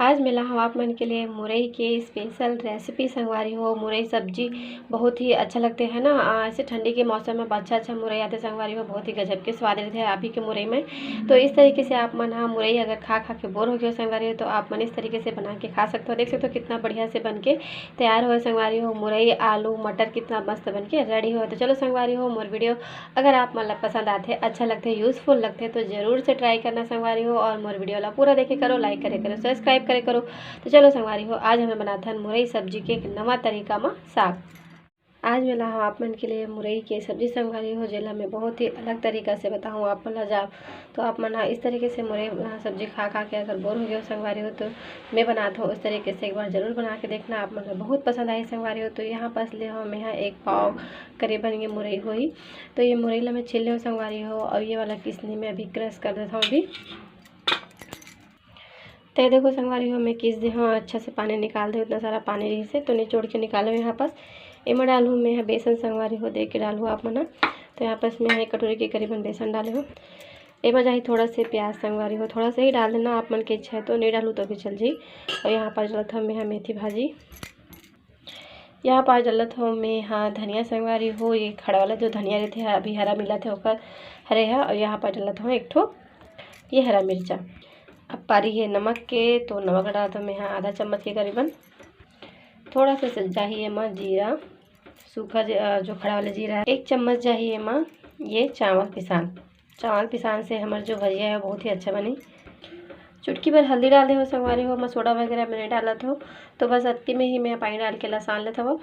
आज मैं लाऊं आप मन के लिए मुरई के स्पेशल रेसिपी संगवारी हो। मुरई सब्जी बहुत ही अच्छा लगते हैं ना। ऐसे ठंडी के मौसम में अच्छा मुरई आते संगवारी हो, बहुत ही गजब के स्वादिष्ट है आप ही के मुरई में। तो इस तरीके से आप मन मुरई अगर खा के बोर हो गए हो संगवारी हो तो आप मन इस तरीके से बना के खा सकते हो। देख सकते हो कितना बढ़िया से बन के तैयार हो संगवारी हो। मुरई आलू मटर कितना मस्त बन के रेडी हो। तो चलो संगवारी हो, मोर वीडियो अगर आप मतलब पसंद आते अच्छा लगते यूज़फुल लगते तो ज़रूर से ट्राई करना संगवारी हो। और मोर वीडियो ला पूरा देखे करो, लाइक करे करो, सब्सक्राइब करे करो। तो चलो संगवारी हो, आज हमें बनाता है मुरई सब्जी के एक नवा तरीका में साग। आज मैं ला आप मन के लिए मुरई के सब्जी संगवारी हो, जेला मैं बहुत ही अलग तरीका से बताऊँ आप मन जा। तो आप मन इस तरीके से मुरई सब्जी खा के अगर बोर हो गए हो संगवारी हो तो मैं बनाता हूँ उस तरीके से, एक बार ज़रूर बना के देखना, आप मन बहुत पसंद आई संगवारी हो। तो यहाँ पास ले हो मैं एक पाव करीबन ये मुरई हुई। तो ये मुरई ला मैं छील ले संगवारी हो और ये वाला किसनी में अभी क्रश कर देता हूँ अभी। तो देखो संगवारी हो मैं किस दे हाँ अच्छा से पानी निकाल दे, उतना सारा पानी रही से तो निचोड़ के निकालो। यहाँ पास इमें डालूँ मैं यहाँ बेसन संगवारी हो, दे के डालूँ आप मना। तो यहाँ पास मैं एक कटोरी के करीबन बेसन डाले हो। एमा जाही थोड़ा से प्याज संगवारी हो, थोड़ा सा ही डाल देना, आप मन की इच्छा है तो नहीं डालूँ तो भी चल जी। और यहाँ पास डलत हूँ मैं यहाँ मेथी भाजी, यहाँ पास डलत हूँ मैं यहाँ धनिया संगवारी हो। ये खड़ा वाला जो धनिया रहते हैं अभी हरा मिला थे ओकर हरे है। और यहाँ पर डलत हूँ एक ठो ये हरा मिर्चा। अब पारी है नमक के, तो नमक डाल दो मैं यहाँ आधा चम्मच के करीबन। थोड़ा सा चाहिए माँ जीरा, सूखा जो खड़ा वाला जीरा है। एक चम्मच चाहिए माँ ये चावल पिसान से हमारे जो भजिया है बहुत ही अच्छा बनी। चुटकी भर हल्दी डाल दे हो संगवारी हो, मैं सोडा वगैरह मैंने डाला था तो बस अत्ती में ही मैं पानी डाल के ला सान लेता हूँ।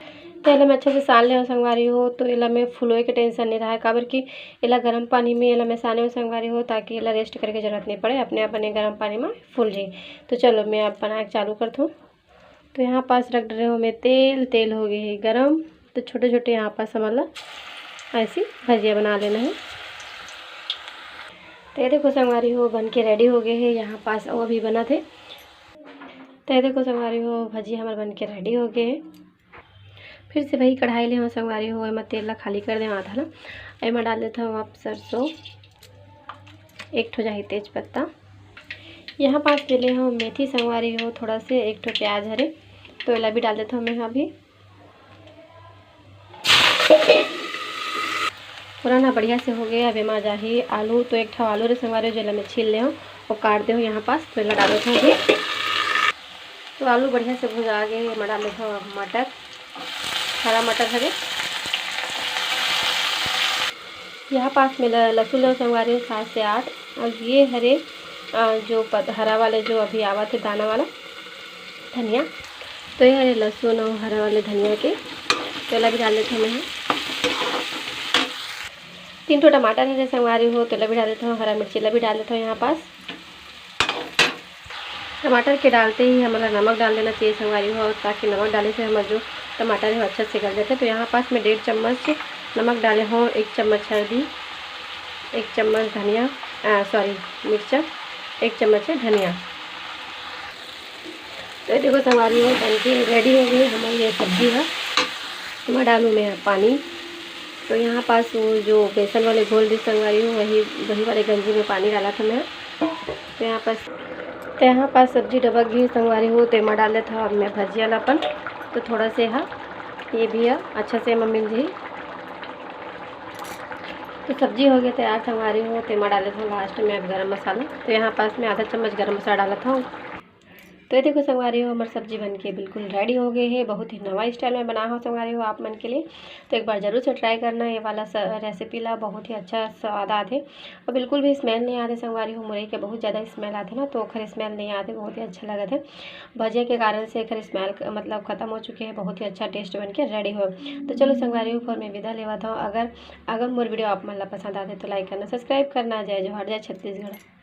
तो इला मैं अच्छे से सान ले हो संगवारी हो। तो इला में फुलोए के टेंशन नहीं रहा है, काबर कि इला गर्म पानी में इला मैं साने हो संगवारी हो, ताकि इला रेस्ट करके जरूरत नहीं पड़े, अपने अपने गर्म पानी में फूल जाए। तो चलो मैं अब बना के चालू करता हूँ। तो यहाँ पास रख रहे हो मैं तेल हो गए है गर्म। तो छोटे छोटे यहाँ पास हमारा ऐसी भजिया बना लेना है। तो ये देखो संगवारी हो बन के रेडी हो गए हैं। यहाँ पास वो भी बना थे। तो ये देखो संगवारी हो भजिया हमारे बन के रेडी हो गए हैं। फिर से वही कढ़ाई ले हो संगवारी हो, एमा तेल ला खाली कर दे आधा ना। एमा डाल देता हूँ आप सरसों, एक ठो जाही तेज पत्ता। यहाँ पास ले हो मेथी संगवारी हो, थोड़ा से एक ठो प्याज हरे, तो इला भी डाल देता हूँ मैं यहाँ भी। पुराना बढ़िया से हो गया। अब एमा जाही आलू, तो एक ठो आलू रे संगवारी हो जो मैं छील ले हूँ और काट दे हूँ यहाँ पास। तो इला डालो था अभी। तो आलू बढ़िया से भुजा गए, एमा डाल देता हूँ मटर, हरा मटर हरे। यहाँ पास में लहसुन संगवारी हो 7 से 8। और ये हरे जो हरा वाले जो अभी आवा थे दाना वाला धनिया, तो ये हरे लहसुन और हरा वाले धनिया के तेला भी डाल देते हैं मैं। 3 ठो टमाटर है संगवारी हो, तेला भी डाल देता हूँ, हरा मिर्ची भी डाल देता हूँ यहाँ पास। टमाटर के डालते ही हमारा नमक डाल देना चाहिए संगवारी हो, ताकि नमक डालने से हमारा जो टमाटर है अच्छा से गल जाते हैं। तो यहाँ पास मैं 1.5 चम्मच नमक डाले हूँ, 1 चम्मच हल्दी, 1 चम्मच धनिया मिर्चा, 1 चम्मच है धनिया। तो देखो संगवारी हो बन के रेडी हो गई हमारी ये सब्जी है। मैं डालूँ मैं पानी। तो यहाँ पास वो जो बेसन वाले घोल दी संगवारी हो वही वाले गंजी में पानी डाला था मैं। तो यहाँ पास सब्जी डबक गई संगवारी हो, तो मैं डाल देता हूँ अब मैं भजिया लापन। तो थोड़ा से ये भी है अच्छा से मिल जाए। तो सब्जी हो गया तैयार संगवारी हो। तो मैं डाल देता हूँ लास्ट में अब गरम मसाला। तो यहाँ पास मैं आधा चम्मच गरम मसाला डाला था। तो ये देखो संगवारी हो हमारी सब्जी बन के बिल्कुल रेडी हो गई है। बहुत ही नवा स्टाइल में बना हो संगवारी हो आप मन के लिए। तो एक बार ज़रूर से ट्राई करना ये वाला रेसिपी ला, बहुत ही अच्छा स्वाद आते और बिल्कुल भी स्मेल नहीं आते संगवारी हो। मुरई के बहुत ज़्यादा स्मेल आते ना, तो खैर स्मेल नहीं आते, बहुत ही अच्छा लगा थे। भजिया के कारण से खैर स्मेल मतलब ख़त्म हो चुके हैं, बहुत ही अच्छा टेस्ट बन के रेडी हो। तो चलो संगवारी हो फिर मैं विदा लेवा था। अगर मोर वीडियो आप मन ला पसंद आते तो लाइक करना, सब्सक्राइब करना। जय जोहार, जय छत्तीसगढ़।